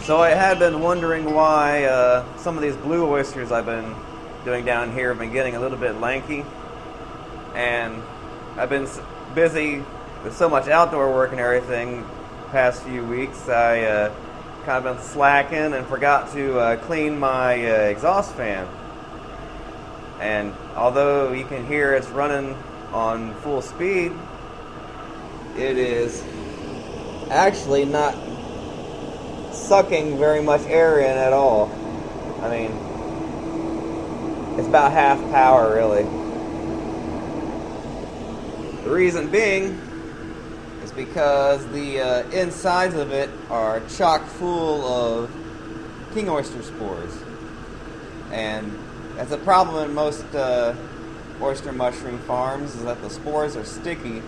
So I had been wondering why some of these blue oysters I've been doing down here have been getting a little bit lanky, and I've been busy with so much outdoor work and everything past few weeks. I kind of been slacking and forgot to clean my exhaust fan. And although you can hear it's running on full speed, it is actually not sucking very much air in at all. I mean, it's about half power, really. The reason being is because the insides of it are chock full of king oyster spores. And that's a problem in most oyster mushroom farms, is that the spores are sticky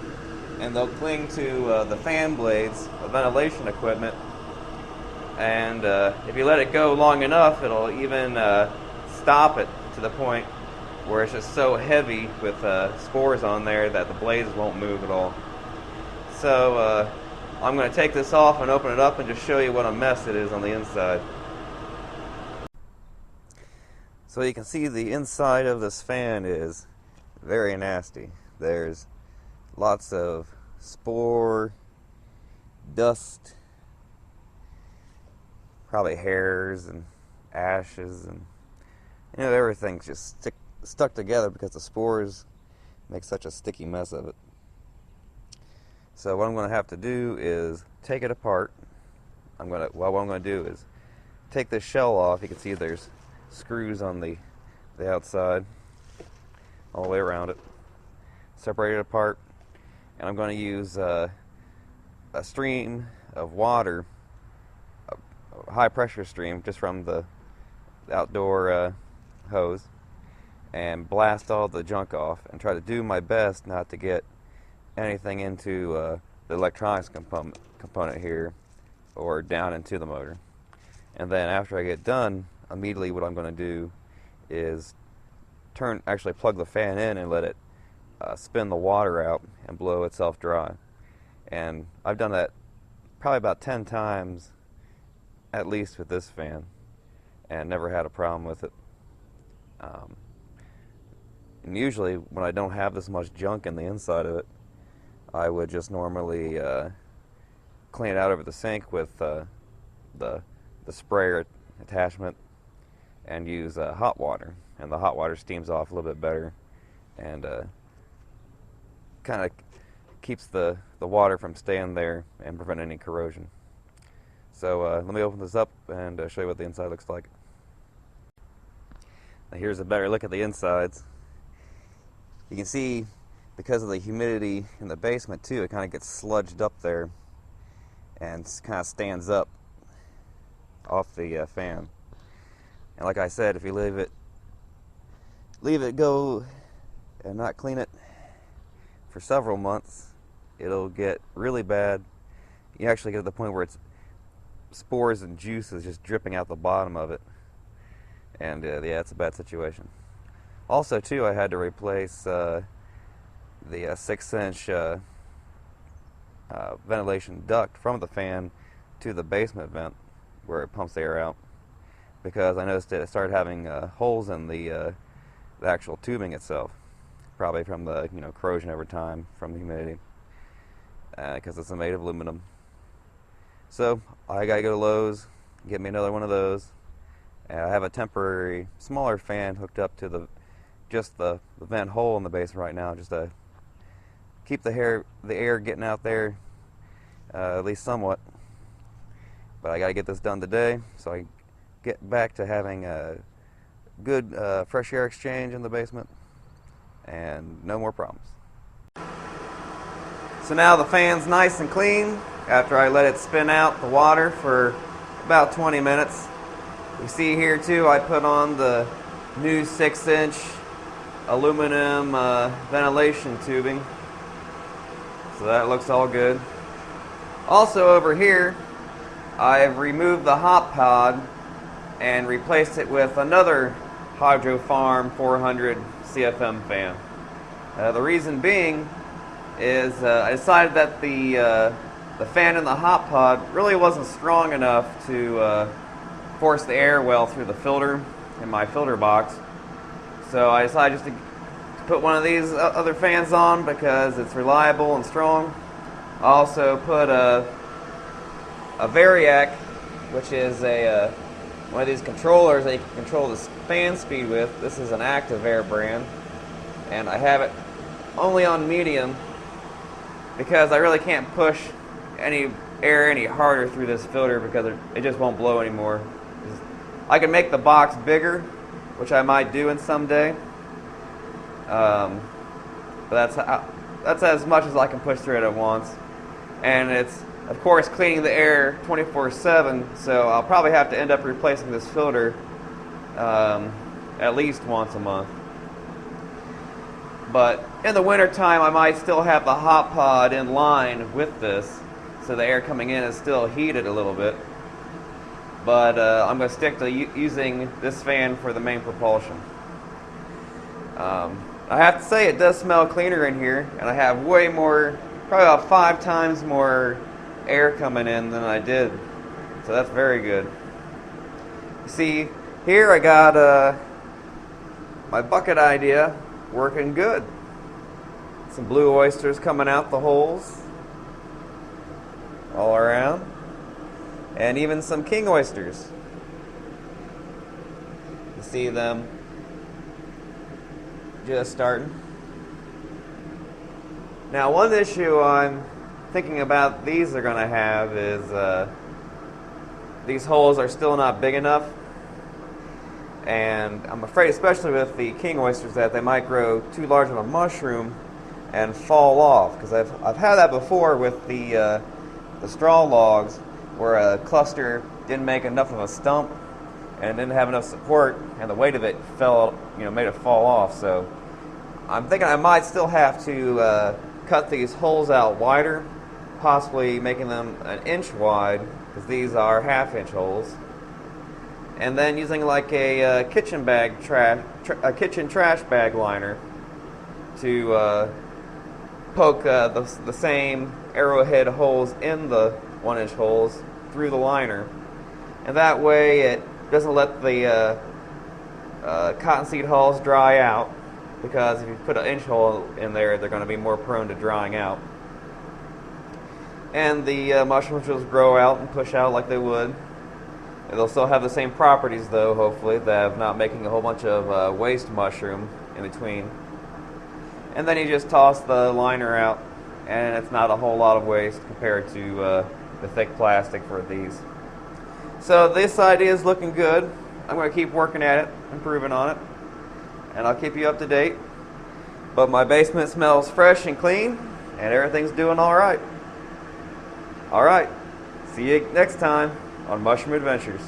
and they'll cling to the fan blades of ventilation equipment. And if you let it go long enough, it'll even stop it to the point where it's just so heavy with spores on there that the blades won't move at all. So I'm going to take this off and open it up and just show you what a mess it is on the inside. So you can see the inside of this fan is very nasty. There's lots of spore, dust, probably hairs and ashes, and everything's just stuck together because the spores make such a sticky mess of it. So what I'm going to have to do is take it apart. What I'm going to do is take this shell off. You can see there's screws on the outside all the way around it. Separate it apart, and I'm going to use a stream of water, a high pressure stream, just from the outdoor hose, and blast all the junk off and try to do my best not to get anything into the electronics component here or down into the motor. And then after I get done, immediately what I'm going to do is actually plug the fan in and let it spin the water out and blow itself dry. And I've done that probably about 10 times at least with this fan, and never had a problem with it. And usually when I don't have this much junk in the inside of it, I would just normally clean it out over the sink with the sprayer attachment and use hot water, and the hot water steams off a little bit better and kind of keeps the water from staying there and prevent any corrosion. So let me open this up and show you what the inside looks like. Now here's a better look at the insides. You can see, because of the humidity in the basement too, it kind of gets sludged up there and kind of stands up off the fan. And like I said, if you leave it go and not clean it for several months, it'll get really bad. You actually get to the point where it's spores and juices just dripping out the bottom of it, and yeah, it's a bad situation. Also too, I had to replace the 6-inch ventilation duct from the fan to the basement vent where it pumps the air out, because I noticed it started having holes in the actual tubing itself, probably from the corrosion over time from the humidity, because it's made of aluminum. So I gotta go to Lowe's, get me another one of those. And I have a temporary smaller fan hooked up to just the vent hole in the basement right now, just to keep the air getting out there at least somewhat. But I gotta get this done today, so I get back to having a good fresh air exchange in the basement and no more problems. So now the fan's nice and clean after I let it spin out the water for about 20 minutes. You see here too, I put on the new 6-inch aluminum ventilation tubing, so that looks all good. Also over here, I've removed the hot pod and replaced it with another Hydro Farm 400 CFM fan. The reason being is I decided that the fan in the hot pod really wasn't strong enough to force the air well through the filter in my filter box. So I decided just to put one of these other fans on because it's reliable and strong. I also put a Variac, which is one of these controllers that you can control the fan speed with. This is an Active-Air brand, and I have it only on medium because I really can't push any air any harder through this filter because it just won't blow anymore. I can make the box bigger, which I might do in someday, but that's as much as I can push through it at once. And it's, of course, cleaning the air 24/7, so I'll probably have to end up replacing this filter at least once a month. But in the wintertime, I might still have the hot pod in line with this, so the air coming in is still heated a little bit. But I'm going to stick to using this fan for the main propulsion. I have to say, it does smell cleaner in here, and I have way more, probably about 5 times more air coming in than I did. So that's very good. See, here I got my bucket idea working good. Some blue oysters coming out the holes all around, and even some king oysters. You see them just starting. Now, one issue I'm thinking about these are going to have is these holes are still not big enough, and I'm afraid, especially with the king oysters, that they might grow too large of a mushroom and fall off. Because I've had that before with the straw logs, where a cluster didn't make enough of a stump and didn't have enough support, and the weight of it made it fall off. So I'm thinking I might still have to cut these holes out wider, possibly making them an inch wide, because these are half-inch holes. And then using like a kitchen trash bag liner to poke the same arrowhead holes in the 1-inch holes through the liner, and that way it doesn't let the cottonseed hulls dry out, because if you put an inch hole in there, they're going to be more prone to drying out. And the mushrooms will grow out and push out like they would. And they'll still have the same properties, though, hopefully, of not making a whole bunch of waste mushroom in between. And then you just toss the liner out, and it's not a whole lot of waste compared to the thick plastic for these. So this idea is looking good. I'm going to keep working at it, improving on it, and I'll keep you up to date. But my basement smells fresh and clean, and everything's doing all right. All right, see you next time on Mushroom Adventures.